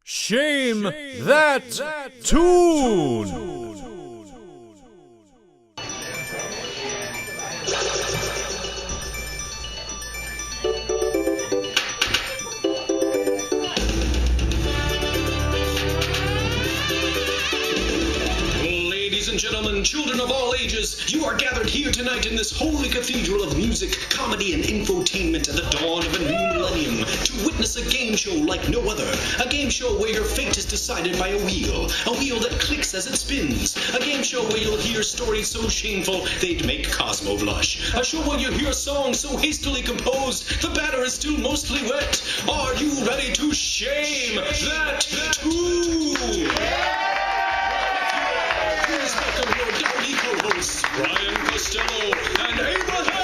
Shame that tune! Ladies and gentlemen, children of all ages, you are gathered here tonight in this holy cathedral of music, comedy, and infotainment at the dawn of a new millennium to witness a game show like no other. A game show where your fate is decided by a wheel that clicks as it spins. A game show where you'll hear stories so shameful they'd make Cosmo blush. A show where you'll hear songs so hastily composed the batter is still mostly wet. Are you ready to shame that tune? Please welcome your dowdy co-hosts, Brian Costello and Abraham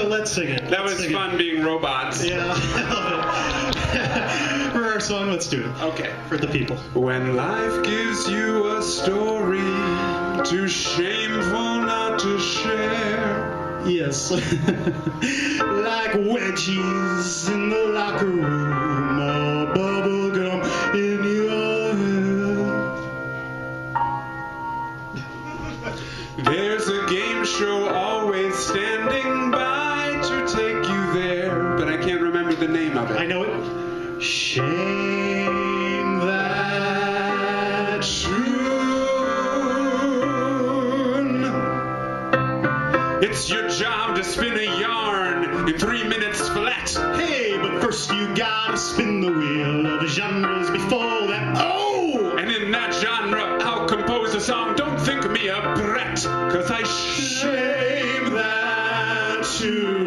Let's sing it. That was fun being robots. Yeah, I love it. For our song, let's do it. Okay. For the people. When life gives you a story too shameful not to share. Yes. Like wedgies in the locker room or bubble gum in your head. There's a game show always standing by to take you there, but I can't remember the name of it. I know it. Shame that tune. It's your job to spin a yarn in 3 minutes flat. Hey, but first you gotta spin the wheel of the genres before that. Oh! And in that genre, I'll compose a song. Don't think me a brat, 'cause I shame that tune.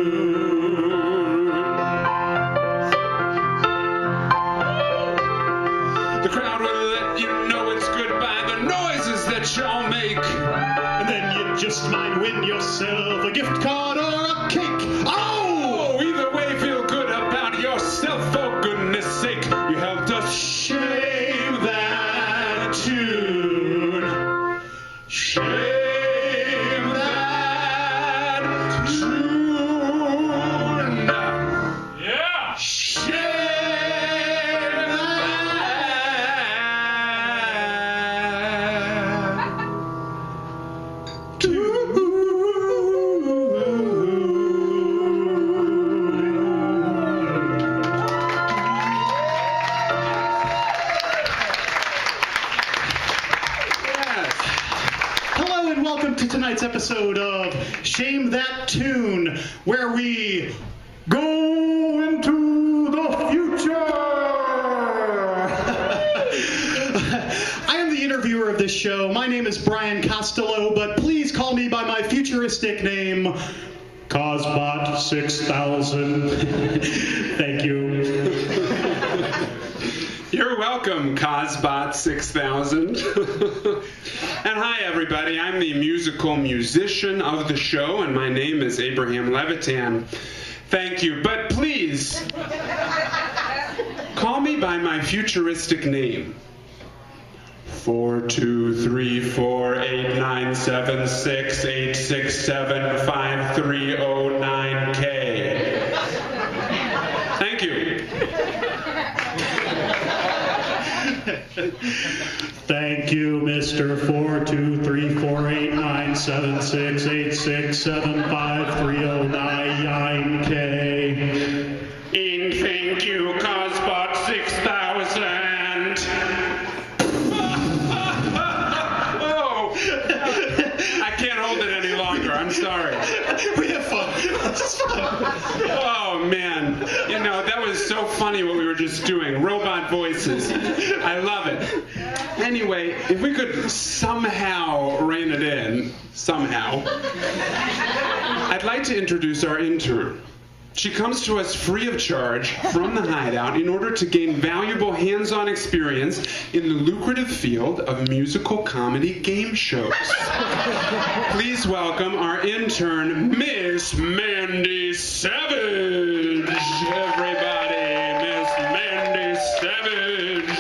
The crowd will let you know it's good by the noises that y'all make. And then you just might win yourself a gift card or a cake. Oh! Either way, feel good about yourself, for goodness sake. You helped us shame that tune. Shame that tune. Yeah! Shame that tune. Hello and welcome to tonight's episode of Shame That Tune, where we go into the future. I am the interviewer of this show. My name is Brian Costello, but please call me by my futuristic name, Cosbot 6000. Thank you. You're welcome, Cosbot 6000. And hi, everybody. I'm the musical musician of the show, and my name is Abraham Levitan. Thank you. But please, call me by my futuristic name. 423489768675309K. Thank you. Thank you, Mr. 423489768675309K. And thank you, Cosbot 6000. Oh, I can't hold it any longer. I'm sorry. We have fun. This is fun. Oh, man. You know, that was so funny what we were just doing. Robot voices. I love it. Anyway, if we could somehow rein it in, somehow, I'd like to introduce our intern. She comes to us free of charge from the Hideout in order to gain valuable hands-on experience in the lucrative field of musical comedy game shows. Please welcome our intern, Miss Mandy Savage. Everybody, Miss Mandy Savage.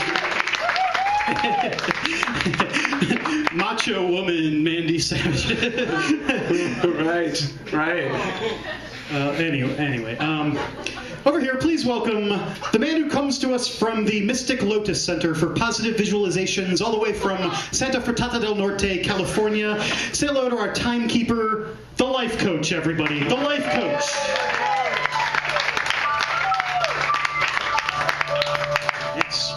Macho woman, Mandy Savage. Right. Anyway, over here, please welcome the man who comes to us from the Mystic Lotus Center for Positive Visualizations, all the way from Santa Frittata del Norte, California. Say hello to our timekeeper, the life coach, everybody. The life coach. Yes.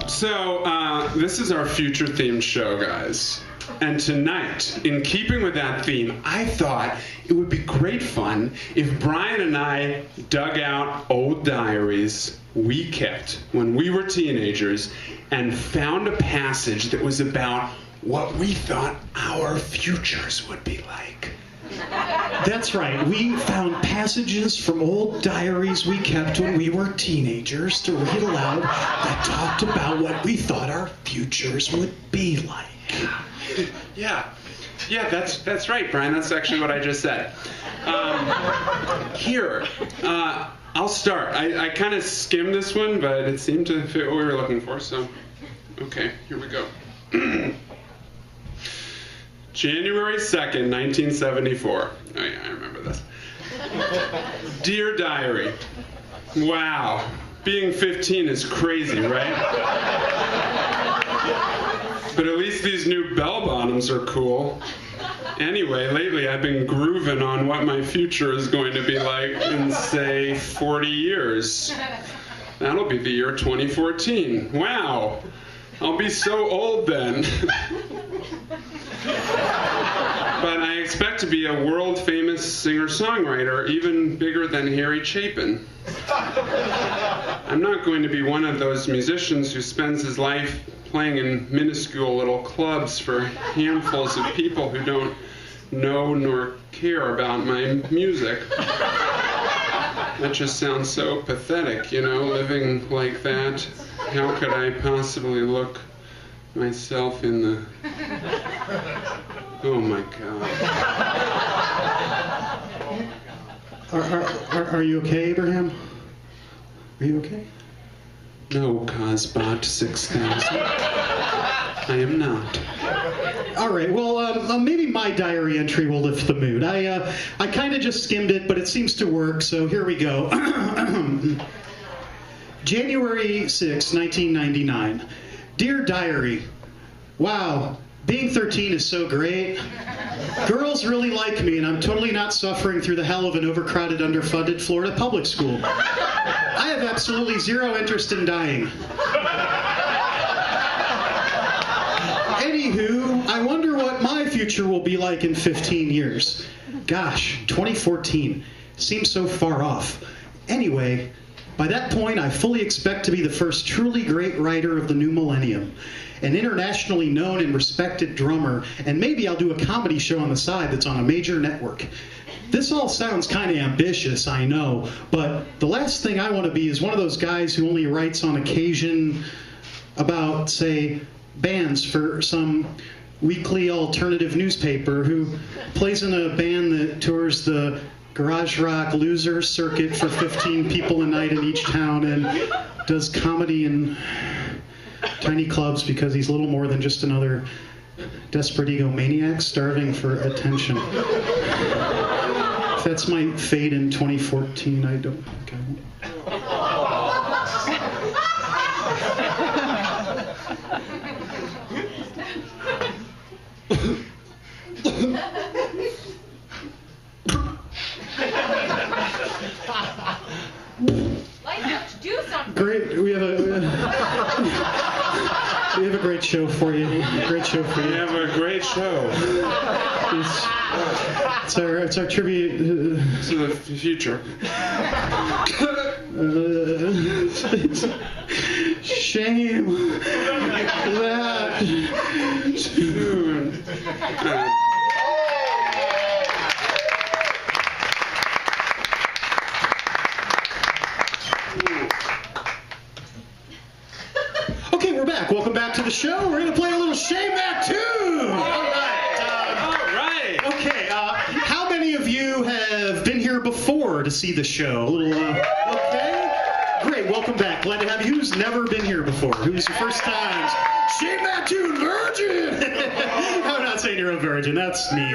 So, this is our future themed show, guys. And tonight, in keeping with that theme, I thought it would be great fun if Brian and I dug out old diaries we kept when we were teenagers and found a passage that was about what we thought our futures would be like. That's right. We found passages from old diaries we kept when we were teenagers to read aloud that talked about what we thought our futures would be like. Yeah, that's right, Brian. That's actually what I just said. Here, I'll start. I kind of skimmed this one, but it seemed to fit what we were looking for, so okay, here we go. January 2nd, 1974. Oh yeah, I remember this. Dear Diary. Wow, being 15 is crazy, right? But at least these new bell bottoms are cool. Anyway, lately I've been grooving on what my future is going to be like in, say, 40 years. That'll be the year 2014. Wow, I'll be so old then. But I expect to be a world-famous singer-songwriter, even bigger than Harry Chapin. I'm not going to be one of those musicians who spends his life playing in minuscule little clubs for handfuls of people who don't know nor care about my music. That just sounds so pathetic, you know, living like that. How could I possibly look myself in the... Oh my God. Are you okay, Abraham? Are you okay? No, Cosbot 6000. I am not. All right, well, maybe my diary entry will lift the mood. I kind of just skimmed it, but it seems to work, so here we go. January 6, 1999. Dear Diary, wow, being 13 is so great. Girls really like me, and I'm totally not suffering through the hell of an overcrowded, underfunded Florida public school. I have absolutely zero interest in dying. Anywho, I wonder what my future will be like in 15 years. Gosh, 2014 seems so far off. Anyway, by that point, I fully expect to be the first truly great writer of the new millennium, an internationally known and respected drummer, and maybe I'll do a comedy show on the side that's on a major network. This all sounds kind of ambitious, I know, but the last thing I want to be is one of those guys who only writes on occasion about, say, bands for some weekly alternative newspaper, who plays in a band that tours the garage rock loser circuit for 15 people a night in each town and does comedy in tiny clubs because he's little more than just another desperate egomaniac starving for attention. If that's my fate in 2014, I don't think I will. Do something. Great, we have a great show for you. Great show for you. We have a great show. It's our tribute To the future. shame that. Dude. the show. We're going to play a little Shame That Tune. All right. Okay, how many of you have been here before to see the show? A little, okay. Great, welcome back. Glad to have you. Who's never been here before? Who's your first time? Shame That Tune, virgin! I'm not saying you're a virgin. That's mean.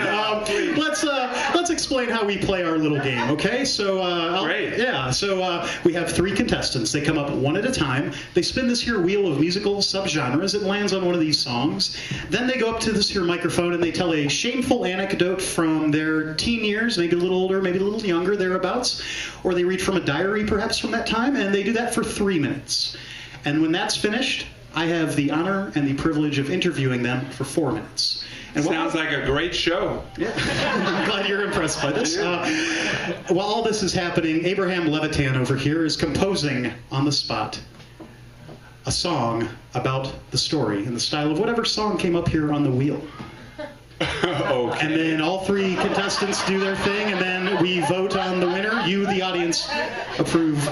Let's explain how we play our little game, okay? So, Great. Yeah, so we have 3 contestants. They come up one at a time. They spin this here wheel of musical subgenres. It lands on one of these songs. Then they go up to this here microphone and they tell a shameful anecdote from their teen years, maybe a little older, maybe a little younger, thereabouts. Or they read from a diary, perhaps, from that time, and they do that for 3 minutes. And when that's finished, I have the honor and the privilege of interviewing them for 4 minutes. And Sounds like a great show. Yeah, I'm glad you're impressed by this. While all this is happening, Abraham Levitan over here is composing on the spot a song about the story in the style of whatever song came up here on the wheel. Okay. And then all 3 contestants do their thing, and then we vote on the winner. You, the audience, approve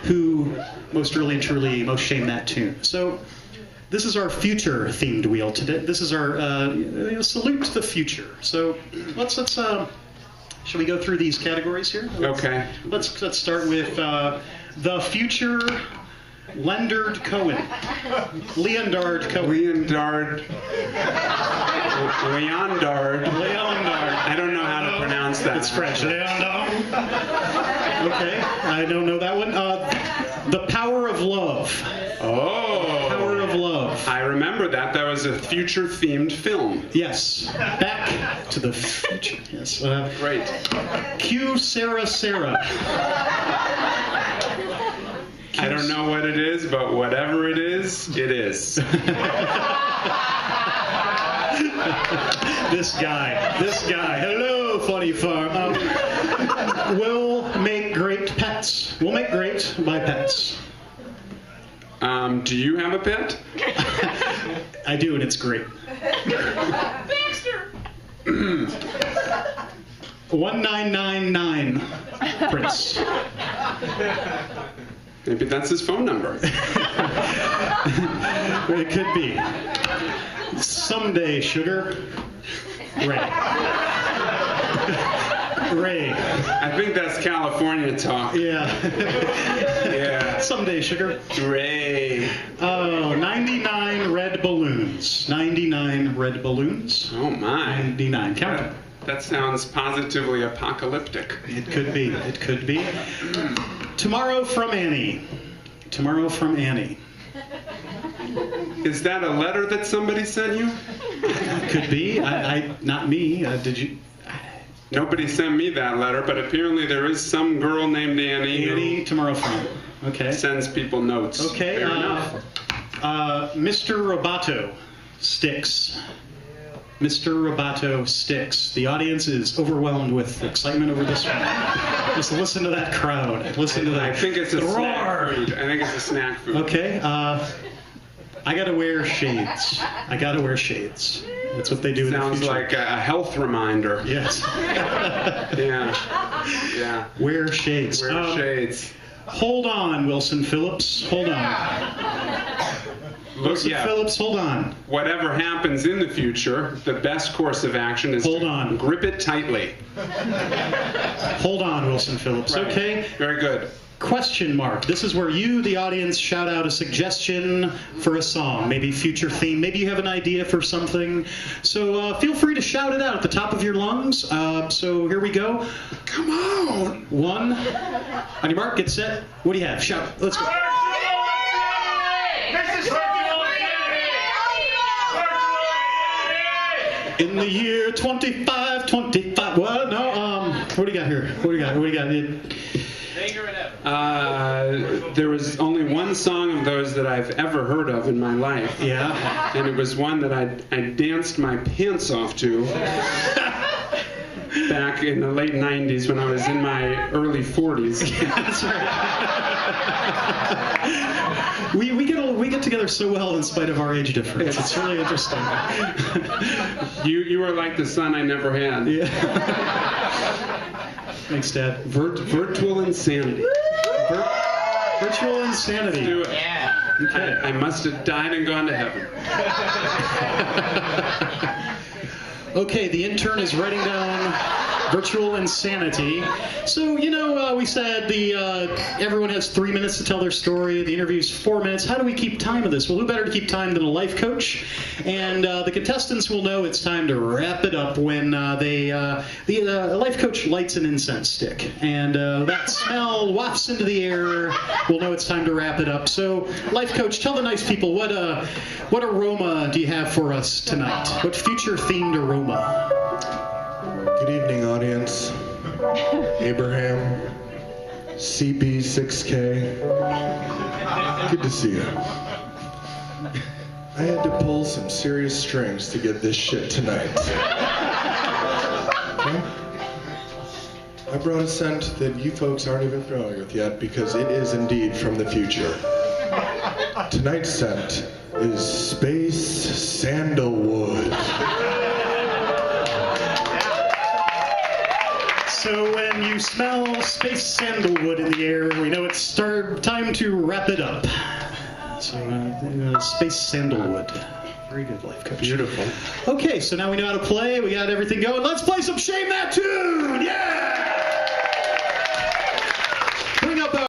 who most really and truly most shame that tune. So this is our future-themed wheel today. This is our salute to the future. So let's shall we go through these categories here? Okay. Let's start with the future Leonard Cohen. Leonard Cohen. Leonard. I don't know how to pronounce that. It's French. Leonard. Okay, I don't know that one. The Power of Love. Oh. Power of Love. I remember that. That was a future-themed film. Yes. Back to the Future. Yes. Great. Q Sarah Sarah. I don't know what it is, but whatever it is, it is. This guy. Hello, Funny Farm. We'll make great pets. We'll make great by pets. Do you have a pet? I do, and it's great. Baxter! 1999 Prince. Maybe that's his phone number. It could be. Someday, sugar. Ray. Ray. I think that's California talk. Yeah. Yeah. Someday, sugar. Ray. Oh, 99 red balloons. 99 red balloons. Oh my. 99. Count them. That sounds positively apocalyptic. It could be. It could be. Tomorrow from Annie. Tomorrow from Annie. Is that a letter that somebody sent you? Could be. I not me. Did you? Nobody sent me that letter, but apparently there is some girl named Annie Annie, tomorrow from. Okay. who sends people notes. Okay. Fair enough. Mr. Roboto sticks. Mr. Roboto sticks. The audience is overwhelmed with excitement over this one. Just listen to that crowd. Listen to that. I think it's a roar. snack food. I think it's a snack food. Okay. I gotta wear shades. I gotta wear shades. That's what they do in the Sounds future. like a health reminder. Yes. Yeah. Yeah. Wear shades. Wear shades. Hold on, Wilson Phillips. Hold on. Look, Wilson yeah. Phillips, hold on. Whatever happens in the future, the best course of action is Hold to on. grip it tightly. Hold on, Wilson Phillips. Right. Okay. Very good. Question mark. This is where you, the audience, shout out a suggestion for a song, maybe future theme. Maybe you have an idea for something. So feel free to shout it out at the top of your lungs. So here we go. Come on. 1. On your mark, get set. What do you have? Shout. Let's go. In the year 2525. Well, no. What do you got here? What do you got? What do you got? There was only one song of those that I've ever heard of in my life. Yeah. And it was one that I danced my pants off to back in the late 90s when I was in my early 40s. That's right. We get together so well in spite of our age difference. It's really interesting. You were like the son I never had. Yeah. Thanks, Dad. Virtual insanity. Virtual insanity. Do it. Yeah. I must have died and gone to heaven. Okay, the intern is writing down virtual insanity. So, you know, we said everyone has 3 minutes to tell their story. The interview's 4 minutes. How do we keep time of this? Well, who better to keep time than a life coach? And the contestants will know it's time to wrap it up when the life coach lights an incense stick. And that smell wafts into the air. We'll know it's time to wrap it up. So, life coach, tell the nice people, what aroma do you have for us tonight? What future-themed aroma? Good evening, audience. Abraham, CB6K. Good to see you. I had to pull some serious strings to get this shit tonight. Okay? I brought a scent that you folks aren't even familiar with yet because it is indeed from the future. Tonight's scent is Space Sandalwood. So when you smell space sandalwood in the air, we know it's time to wrap it up. So space sandalwood. Very good, life coach. Beautiful. Okay, so now we know how to play. We got everything going. Let's play some Shame That Tune! Yeah!